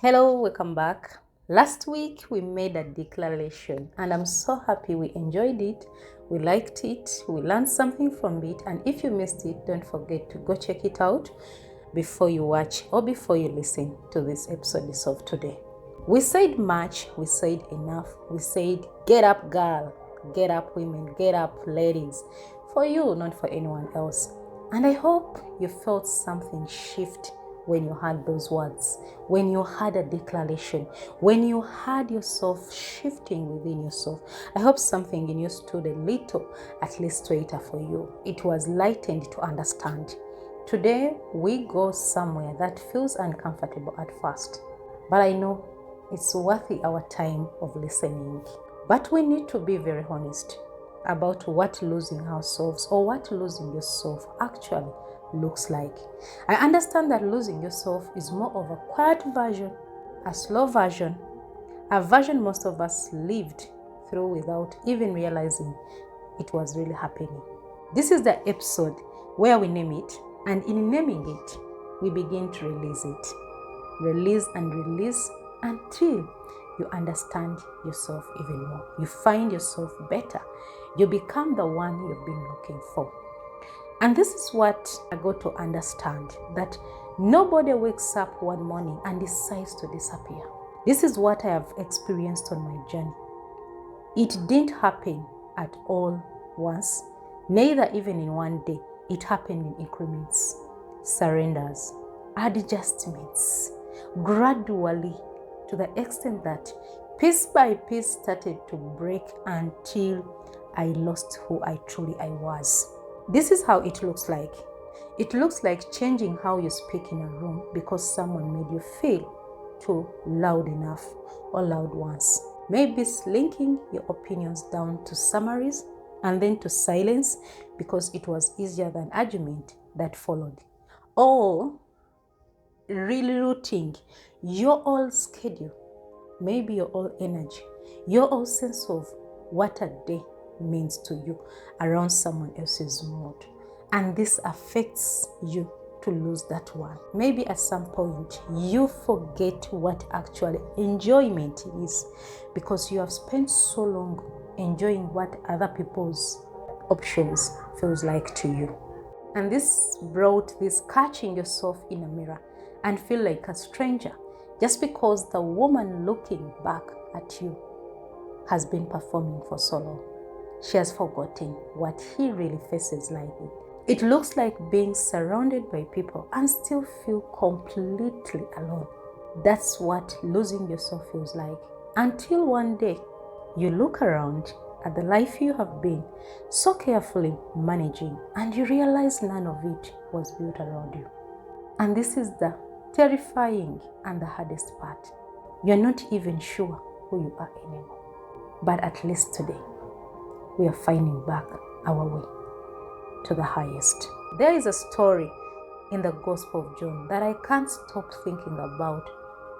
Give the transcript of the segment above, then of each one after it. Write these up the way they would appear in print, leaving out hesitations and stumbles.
Hello, welcome back. Last week we made a declaration and I'm so happy we enjoyed it. We liked it, we learned something from it, and if you missed it, don't forget to go check it out before you watch or before you listen to this episode of today. We said much, we said enough, we said get up girl, get up women, get up ladies, for you, not for anyone else. And I hope you felt something shift when you heard those words, when you had a declaration, when you had yourself shifting within yourself. I hope something in you stood a little, at least straighter for you. It was lightened to understand. Today, we go somewhere that feels uncomfortable at first, but I know it's worthy our time of listening. But we need to be very honest about what losing ourselves or what losing yourself actually looks like. I understand that losing yourself is more of a quiet version, a slow version, a version most of us lived through without even realizing it was really happening. This is the episode where we name it, and in naming it, we begin to release it. Release and release until you understand yourself even more. You find yourself better. You become the one you've been looking for. And this is what I got to understand, that nobody wakes up one morning and decides to disappear. This is what I have experienced on my journey. It didn't happen at all once, neither even in one day. It happened in increments, surrenders, adjustments, gradually, to the extent that piece by piece started to break until I lost who I truly was. This is how it looks like. It looks like changing how you speak in a room because someone made you feel too loud enough or loud once. Maybe slinking your opinions down to summaries and then to silence because it was easier than argument that followed. Or rerouting your old schedule, maybe your old energy, your old sense of what a day means to you around someone else's mood. And this affects you to lose that one. Maybe at some point you forget what actually enjoyment is because you have spent so long enjoying what other people's options feels like to you. And this brought this catching yourself in a mirror and feel like a stranger just because the woman looking back at you has been performing for so long. She has forgotten what he really faces like it. It looks like being surrounded by people and still feel completely alone. That's what losing yourself feels like. Until one day you look around at the life you have been so carefully managing and you realize none of it was built around you. And this is the terrifying and the hardest part. You're not even sure who you are anymore. But at least today, we are finding back our way to the highest. There is a story in the Gospel of John that I can't stop thinking about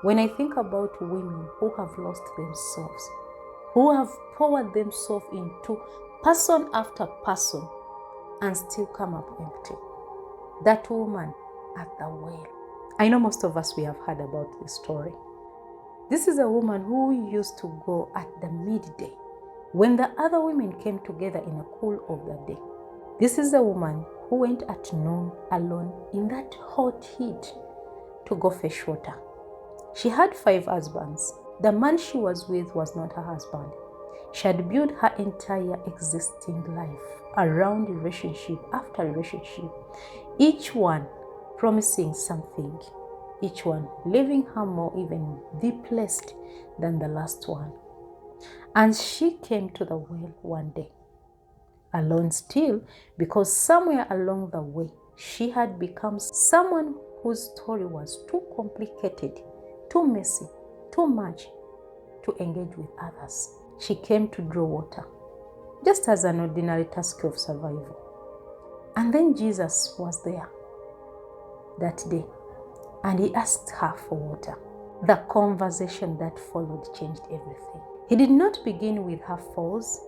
when I think about women who have lost themselves, who have poured themselves into person after person and still come up empty. That woman at the well. I know most of us, we have heard about this story. This is a woman who used to go at the midday when the other women came together in a cool of the day. This is a woman who went at noon alone in that hot heat to go fetch water. She had 5 husbands. The man she was with was not her husband. She had built her entire existing life around relationship after relationship, each one promising something, each one leaving her more even depressed than the last one. And she came to the well one day, alone still, because somewhere along the way, she had become someone whose story was too complicated, too messy, too much to engage with others. She came to draw water, just as an ordinary task of survival. And then Jesus was there that day, and he asked her for water. The conversation that followed changed everything. He did not begin with her faults,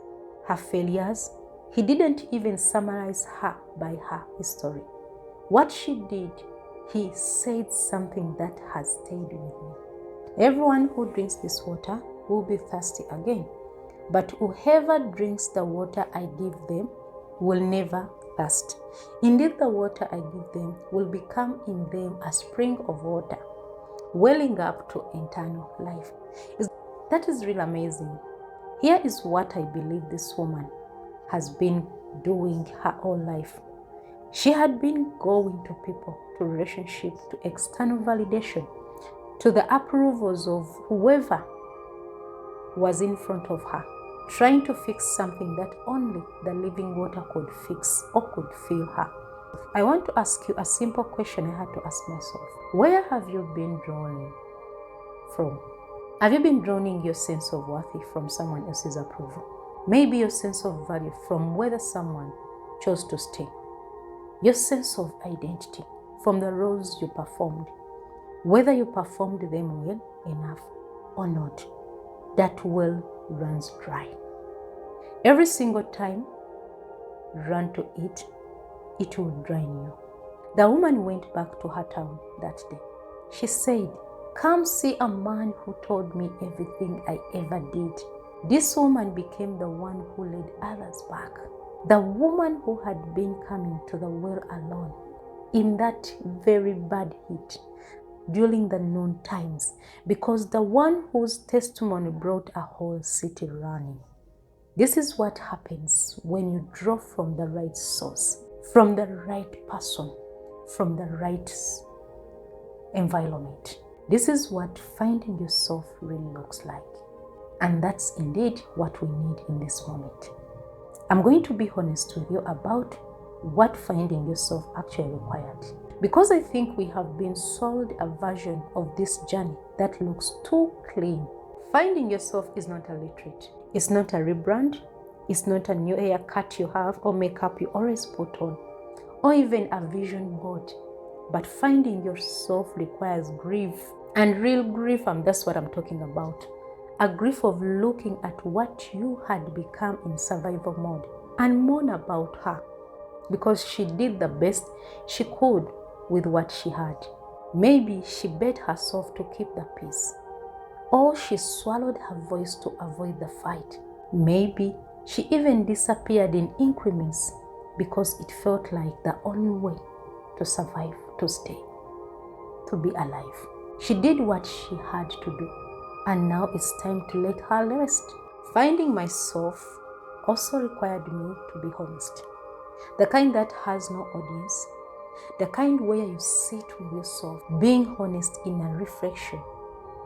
her failures. He didn't even summarize her by her history. What she did, he said something that has stayed with me. Everyone who drinks this water will be thirsty again. But whoever drinks the water I give them will never thirst. Indeed, the water I give them will become in them a spring of water, welling up to eternal life. That is really amazing. Here is what I believe this woman has been doing her whole life. She had been going to people, to relationships, to external validation, to the approvals of whoever was in front of her, trying to fix something that only the living water could fix or could fill her. I want to ask you a simple question I had to ask myself. Where have you been drawn from? Have you been drawing your sense of worth from someone else's approval? Maybe your sense of value from whether someone chose to stay. Your sense of identity from the roles you performed, whether you performed them well enough or not. That well runs dry. Every single time you run to it, it will drain you. The woman went back to her town that day. She said, "Come see a man who told me everything I ever did." This woman became the one who led others back. The woman who had been coming to the well alone in that very bad heat during the noon times, because the one whose testimony brought a whole city running. This is what happens when you draw from the right source, from the right person, from the right environment. This is what finding yourself really looks like. And that's indeed what we need in this moment. I'm going to be honest with you about what finding yourself actually required. Because I think we have been sold a version of this journey that looks too clean. Finding yourself is not a retreat. It's not a rebrand. It's not a new haircut you have or makeup you always put on, or even a vision board. But finding yourself requires grief, and real grief, and that's what I'm talking about. A grief of looking at what you had become in survival mode and mourn about her, because she did the best she could with what she had. Maybe she bet herself to keep the peace, or she swallowed her voice to avoid the fight. Maybe she even disappeared in increments because it felt like the only way to survive, to stay, to be alive. She did what she had to do, and now it's time to let her rest. Finding myself also required me to be honest. The kind that has no audience, the kind where you sit with yourself, being honest in a reflection,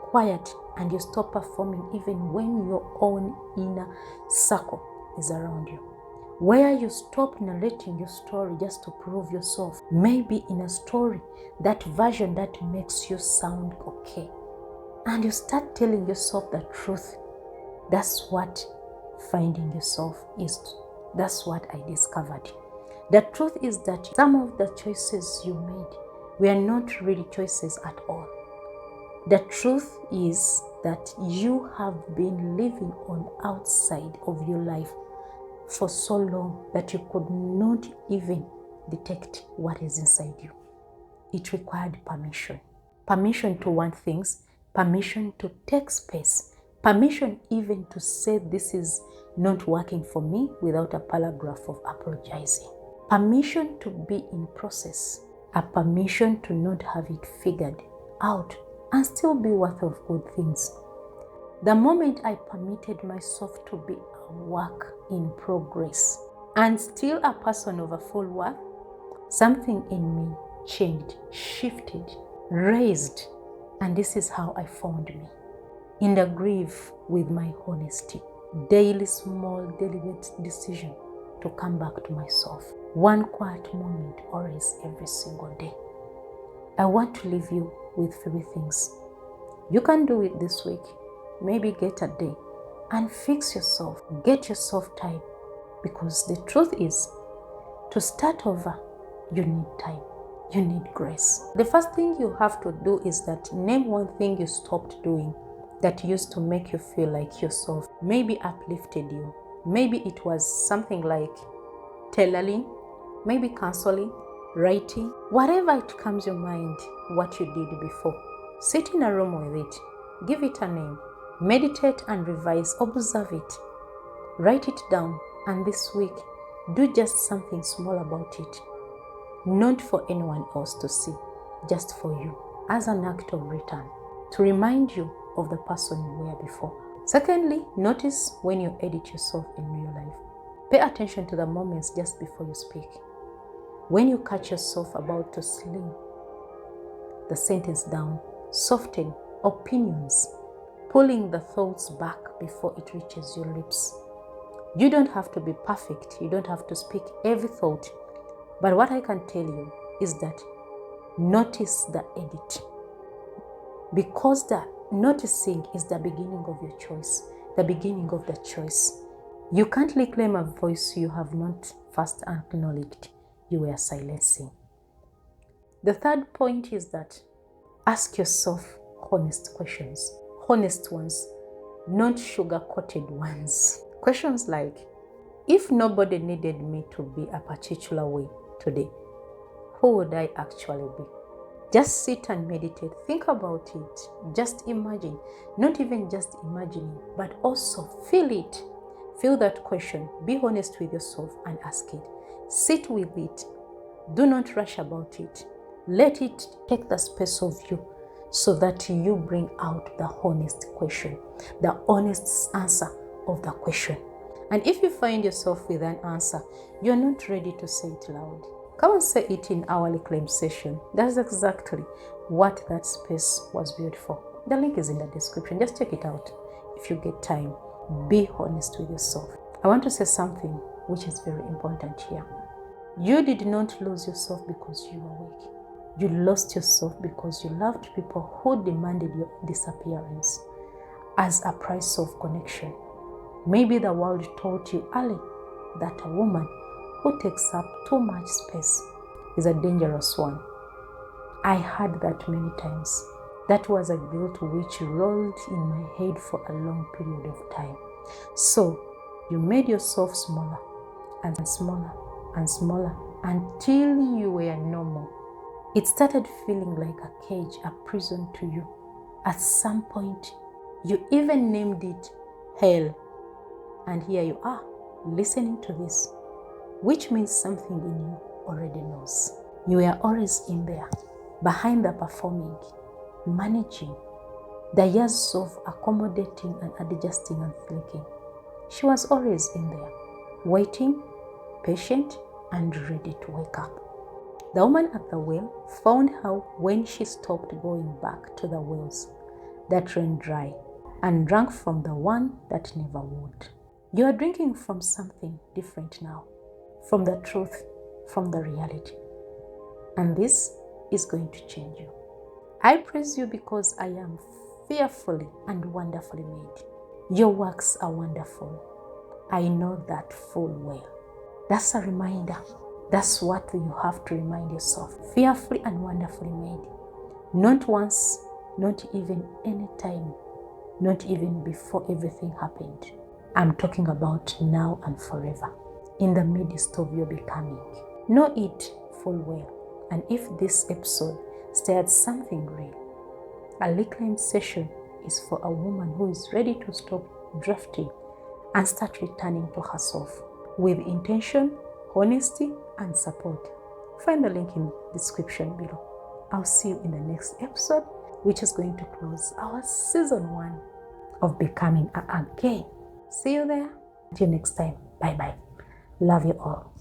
quiet, and you stop performing even when your own inner circle is around you. Where you stop narrating your story just to prove yourself, maybe in a story, that version that makes you sound okay. And you start telling yourself the truth. That's what finding yourself is. That's what I discovered. The truth is that some of the choices you made were not really choices at all. The truth is that you have been living on outside of your life for so long that you could not even detect what is inside you. It required permission. Permission to want things, permission to take space, permission even to say this is not working for me without a paragraph of apologizing. Permission to be in process, a permission to not have it figured out and still be worth of good things. The moment I permitted myself to be a work in progress and still a person of a full worth, something in me changed, shifted, raised, and this is how I found me. In the grief with my honesty, daily small deliberate decision to come back to myself. One quiet moment always every single day. I want to leave you with 3 things. You can do it this week. Maybe get a day and fix yourself. Get yourself time, because the truth is, to start over, you need time. You need grace. The first thing you have to do is that name one thing you stopped doing that used to make you feel like yourself, maybe uplifted you. Maybe it was something like tailoring, maybe counseling, writing, whatever it comes your mind, what you did before. Sit in a room with it Give it a name. Meditate and revise. Observe it. Write it down. And this week, do just something small about it. Not for anyone else to see, just for you, as an act of return, to remind you of the person you were before. Secondly, notice when you edit yourself in real life. Pay attention to the moments just before you speak. When you catch yourself about to sling the sentence down, soften opinions, pulling the thoughts back before it reaches your lips. You don't have to be perfect. You don't have to speak every thought. But what I can tell you is that notice the edit. Because the noticing is the beginning of your choice, the beginning of the choice. You can't reclaim a voice you have not first acknowledged you were silencing. The third point is that ask yourself honest questions. Honest ones, not sugar-coated ones. Questions like, if nobody needed me to be a particular way today, who would I actually be? Just sit and meditate. Think about it. Just imagine. Not even just imagining, but also feel it. Feel that question. Be honest with yourself and ask it. Sit with it. Do not rush about it. Let it take the space of you so that you bring out the honest question, the honest answer of the question. And if you find yourself with an answer, you're not ready to say it loud, come and say it in our reclaim session. That's exactly what that space was built for. The link is in the description. Just check it out if you get time. Be honest with yourself. I want to say something which is very important here. You did not lose yourself because you were weak. You lost yourself because you loved people who demanded your disappearance as a price of connection. Maybe the world taught you early that a woman who takes up too much space is a dangerous one. I heard that many times. That was a guilt which rolled in my head for a long period of time. So you made yourself smaller and smaller and smaller until you were normal. It started feeling like a cage, a prison to you. At some point, you even named it hell. And here you are, listening to this, which means something in you already knows. You were always in there, behind the performing, managing, the years of accommodating and adjusting and thinking. She was always in there, waiting, patient, and ready to wake up. The woman at the well found her when she stopped going back to the wells that ran dry and drank from the one that never would. You are drinking from something different now, from the truth, from the reality. And this is going to change you. I praise you because I am fearfully and wonderfully made. Your works are wonderful. I know that full well. That's a reminder. That's what you have to remind yourself. Fearfully and wonderfully made. Not once, not even any time, not even before everything happened. I'm talking about now and forever, in the midst of your becoming. Know it full well. And if this episode stirred something real, a reclaim session is for a woman who is ready to stop drifting and start returning to herself with intention, honesty, and support. Find the link in the description below. I'll see you in the next episode, which is going to close our season 1 of Becoming Again. See you there. Until next time. Bye-bye. Love you all.